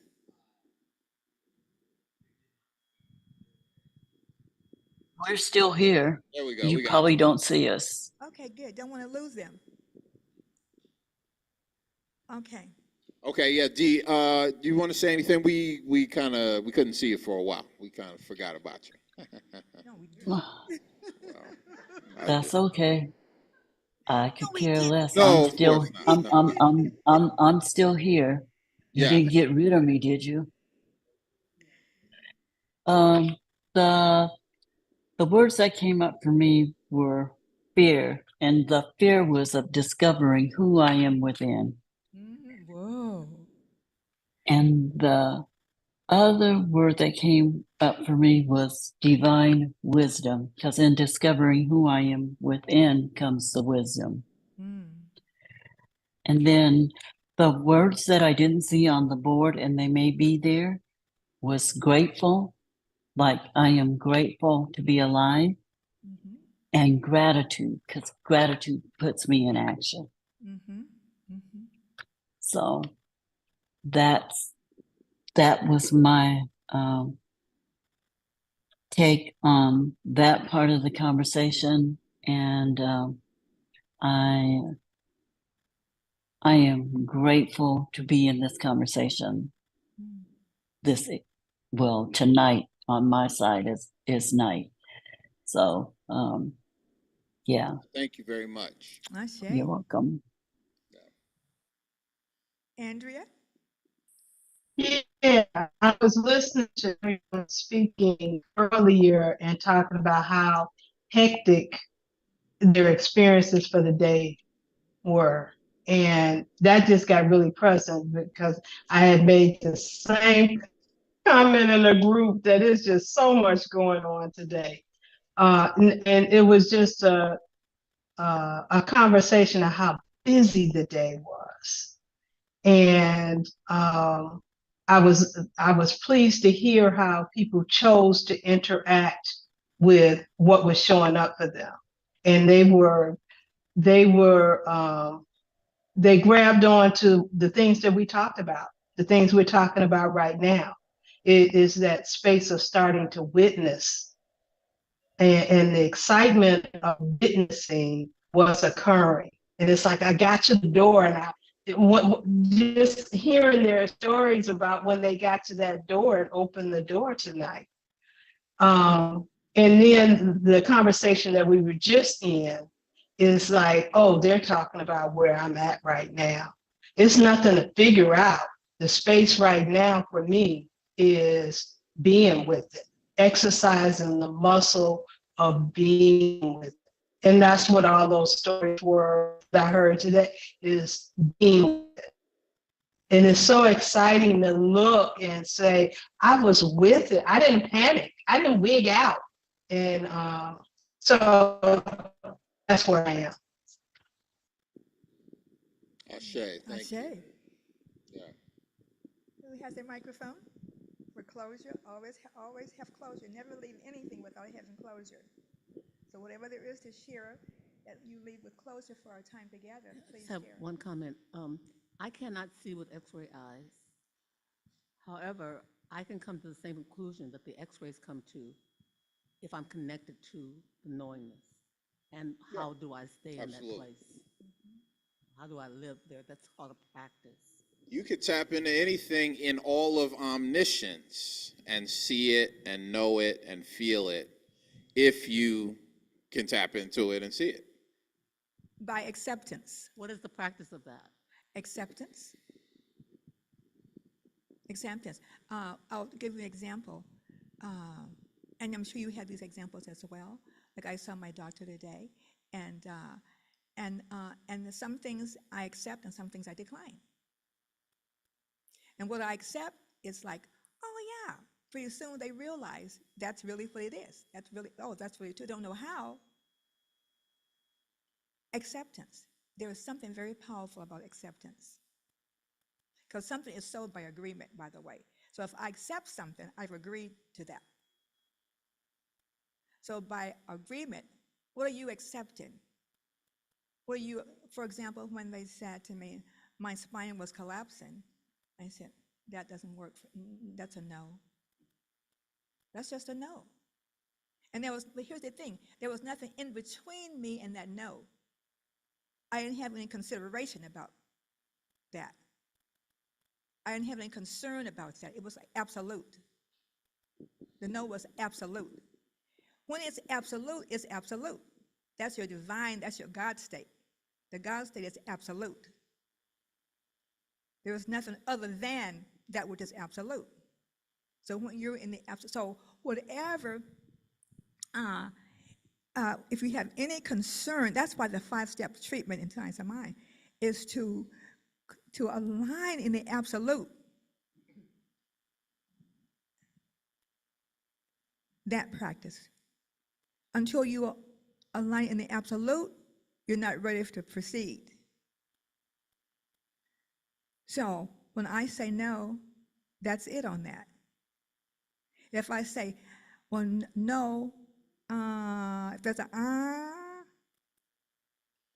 We're still here. There we go. You probably don't see us. Okay, good. Don't want to lose them. Okay. Okay, yeah, Dee, do you want to say anything? We couldn't see you for a while. We kind of forgot about you. No, we didn't. That's okay. I could care less. No, I'm still, of course not. I'm still here. You Yeah. didn't get rid of me, did you? The words that came up for me were fear, and the fear was of discovering who I am within. Whoa. And the other word that came up for me was divine wisdom, because in discovering who I am within comes the wisdom. Mm. And then the words that I didn't see on the board, and they may be there, was grateful, like I am grateful to be alive, Mm-hmm. and gratitude, because gratitude puts me in action. Mm-hmm. Mm-hmm. So that was my take on that part of the conversation, and I am grateful to be in this conversation. Mm. Tonight on my side is night. So yeah, Thank you very much. Ashe. you're welcome. Andrea? Yeah, I was listening to everyone speaking earlier and talking about how hectic their experiences for the day were. And that just got really present because I had made the same comment in a group that is just so much going on today. And it was just a conversation of how busy the day was. And I was pleased to hear how people chose to interact with what was showing up for them, and they grabbed on to the things that we talked about, the things we're talking about right now. It is that space of starting to witness, and the excitement of witnessing what's occurring. And it's like I got to the door, and just hearing their stories about when they got to that door and opened the door tonight. And then the conversation that we were just in is like, oh, they're talking about where I'm at right now. It's nothing to figure out. The space right now for me is being with it, exercising the muscle of being with it. And that's what all those stories were that I heard today, is being with it. And it's so exciting to look and say, I was with it. I didn't panic. I didn't wig out. And so that's where I am. Ashe, thank Ashe. you. Yeah. Who has a microphone? For closure, always have closure. Never leave anything without having closure. So whatever there is to share, that you leave with closure for our time together. Please Just have share. one comment. I cannot see with X-ray eyes. However, I can come to the same conclusion that the X-rays come to if I'm connected to the knowingness. And how do I stay in that Absolutely. place? How do I live there? That's called a practice. You could tap into anything in all of omniscience and see it and know it and feel it if you can tap into it and see it. By acceptance. What is the practice of that? Acceptance. Acceptance. I'll give you an example. And I'm sure you have these examples as well. Like I saw my doctor today, and some things I accept and some things I decline. And what I accept is like, oh yeah. Pretty soon they realize that's really what it is. That's really, oh, that's really true. Don't know how. Acceptance. There is something very powerful about acceptance. Because something is sold by agreement, by the way. So if I accept something, I've agreed to that. So by agreement, what are you accepting? What are you, for example, when they said to me, my spine was collapsing, I said, that doesn't work. That's a no. That's just a no. And but here's the thing, there was nothing in between me and that no. I didn't have any consideration about that. I didn't have any concern about that. It was like absolute. The no was absolute. When it's absolute, it's absolute. That's your divine, that's your God state. The God state is absolute. There is nothing other than that which is absolute. So when you're in the absolute, so whatever, if you have any concern, that's why the 5-step treatment in Science of Mind is to align in the absolute. that practice. Until you align in the absolute, you're not ready to proceed. So when I say no, that's it on that. If I say, well, no, if there's a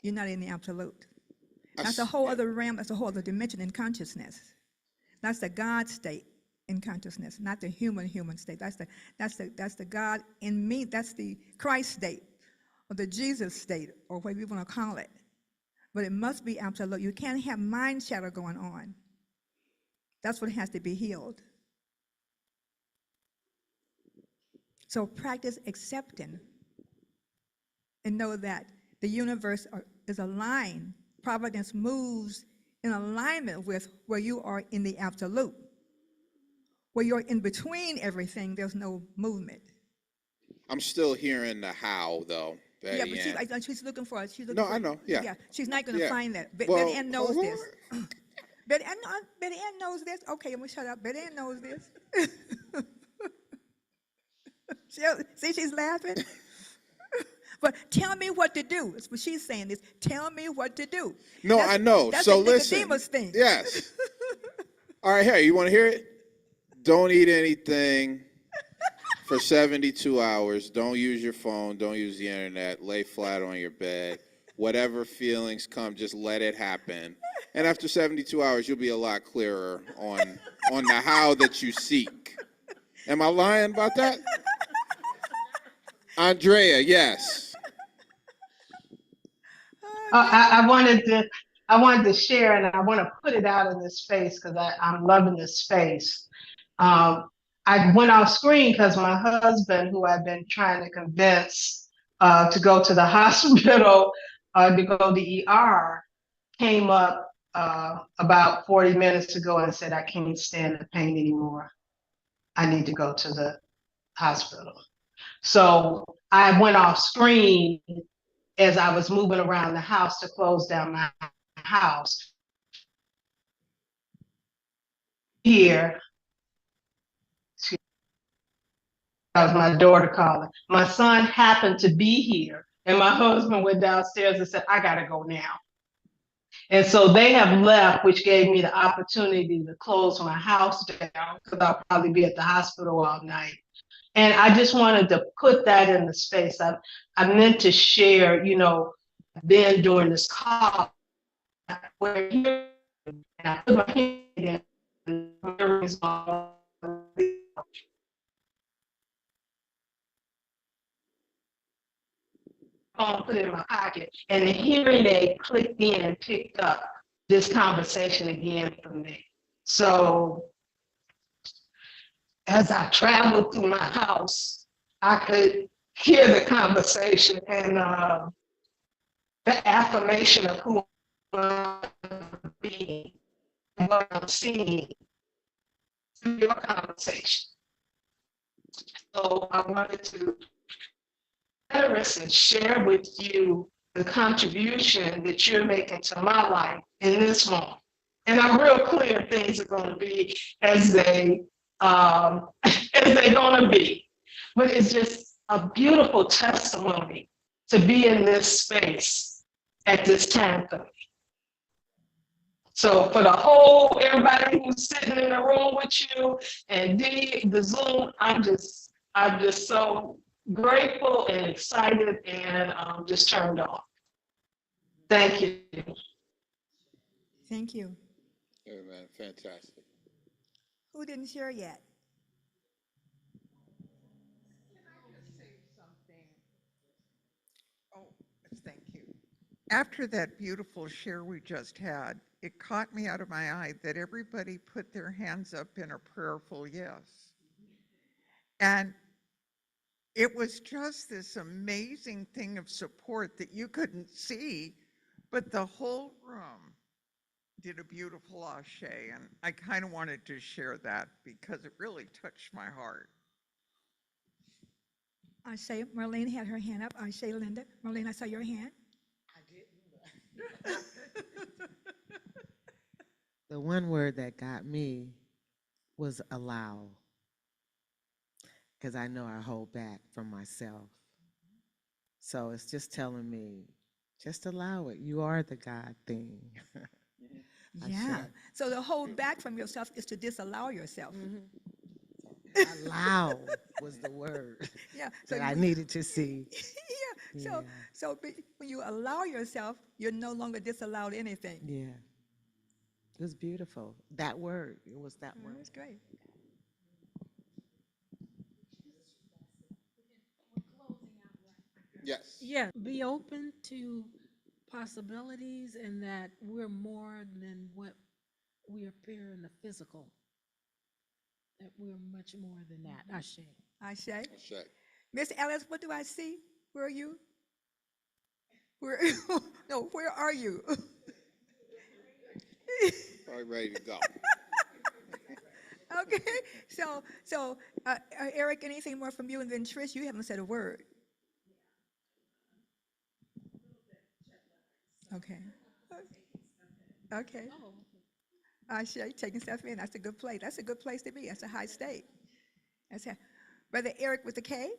you're not in the absolute. That's a whole other realm, that's a whole other dimension in consciousness. That's the God state in consciousness, not the human state. That's the God in me, that's the Christ state, or the Jesus state, or whatever you want to call it. But it must be absolute. You can't have mind shadow going on. That's what has to be healed. So practice accepting and know that the universe is aligned. Providence moves in alignment with where you are in the absolute. Where you're in between everything, there's no movement. I'm still hearing the how, though. Yeah, Betty but Ann. she's looking for it. No, I know, yeah. Yeah, she's not going to Yeah. find that. Well, Betty Ann knows hold this. on. Betty Ann knows this. Okay, I'm going to shut up. Betty Ann knows this. See, she's laughing. But tell me what to do. That's what she's saying is, tell me what to do. No, I know. That's So the listen. Nicodemus thing. Yes. All right, here, you want to hear it? Don't eat anything for 72 hours. Don't use your phone. Don't use the internet. Lay flat on your bed. Whatever feelings come, just let it happen. And after 72 hours, you'll be a lot clearer on the how that you seek. Am I lying about that? Andrea, yes. I wanted to share, and I want to put it out in this space because I'm loving this space. I went off screen because my husband, who I've been trying to convince to go to the hospital to go to the ER, came up about 40 minutes ago and said, I can't stand the pain anymore. I need to go to the hospital. So I went off screen as I was moving around the house to close down my house. Here, that was my daughter calling. My son happened to be here, and my husband went downstairs and said, I gotta go now. And so they have left, which gave me the opportunity to close my house down because I'll probably be at the hospital all night. And I just wanted to put that in the space. I meant to share, then during this call, where here, and I put my hand in, and there is my phone, put it in my pocket, and the hearing aid clicked in and picked up this conversation again for me. So as I traveled through my house, I could hear the conversation and the affirmation of who I'm being and what I'm seeing through your conversation. So I wanted to and share with you the contribution that you're making to my life in this moment. And I'm real clear things are going to be as they're going to be. But it's just a beautiful testimony to be in this space at this time for me. So for everybody who's sitting in the room with you and the Zoom, I'm just so grateful and excited and just turned on. Thank you. Thank you. Hey, man, fantastic. Who didn't share yet? Oh, thank you. After that beautiful share we just had, it caught me out of my eye that everybody put their hands up in a prayerful yes. And it was just this amazing thing of support that you couldn't see, but the whole room did a beautiful ashe. And I kind of wanted to share that because it really touched my heart. I say Marlene had her hand up. I say Linda. Marlene, I saw your hand. The one word that got me was allow. because I know I hold back from myself. So it's just telling me, just allow it. You are the God thing. I Yeah. should. So to hold back from yourself is to disallow yourself. Allow was the word Yeah. So that I you, needed to see. yeah. So Yeah. so when you allow yourself, you're no longer disallowed anything. Yeah. It was beautiful. That word. It was that word. That's great. Yes. Yeah, be open to possibilities and that we're more than what we appear in the physical. That we're much more than that. Ashe. Ashe. Ashe. Miss Ellis, what do I see? Where are you? Where? No, where are you? Probably ready to go. Okay. So Eric, anything more from you? And then Trish, you haven't said a word. Okay. Okay. Oh, Ashe, taking stuff in. That's a good place. That's a good place to be. That's a high state. That's a, Brother Eric with the K.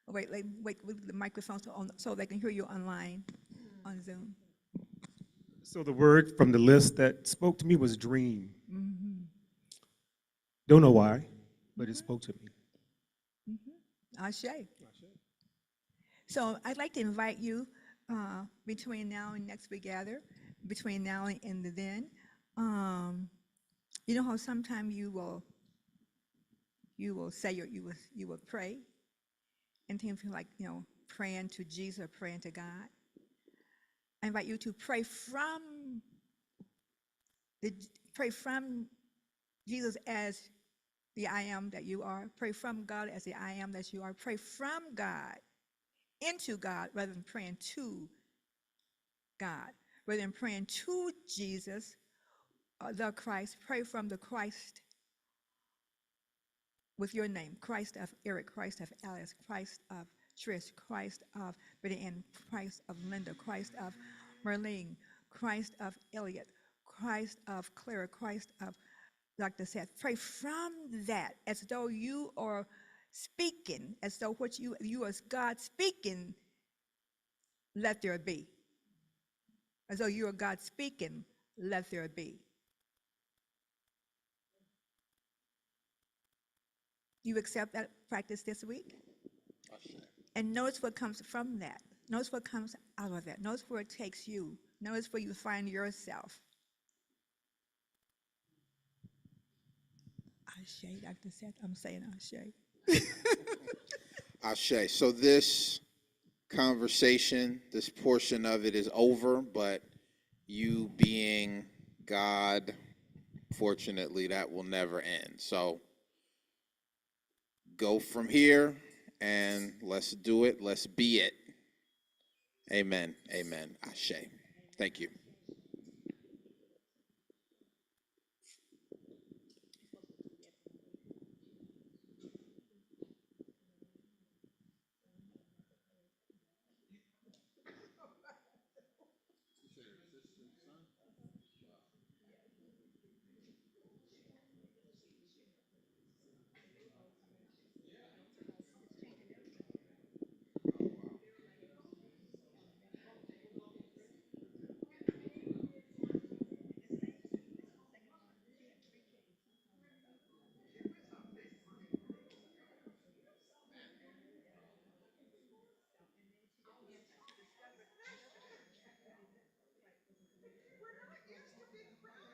Oh, wait, with the microphone so they can hear you online on Zoom. So the word from the list that spoke to me was dream. Don't know why, but it spoke to me. Ashe. So I'd like to invite you between now and next we gather, between now and the then. You know how sometimes you will say you will pray, and things like praying to Jesus or praying to God. I invite you to pray from Jesus as the I am that you are. Pray from God as the I am that you are. Pray from God into God rather than praying to God. Rather than praying to Jesus, the Christ, pray from the Christ with your name. Christ of Eric, Christ of Alice, Christ of Trish, Christ of Betty Ann, Christ of Linda, Christ of Marlene, Christ of Elliot, Christ of Clara, Christ of Dr. Seth. Pray from that as though you are speaking, as though what you as God speaking, let there be. As though you are God speaking, let there be. You accept that practice this week? Ashe. And notice what comes from that. Notice what comes out of that. Notice where it takes you. Notice where you find yourself. Ashe, Dr. Seth, I'm saying Ashe. Ashe. So this conversation, this portion of it is over, but you being God, fortunately, that will never end. So go from here and let's do it. Let's be it. Amen. Amen. Ashe. Thank you.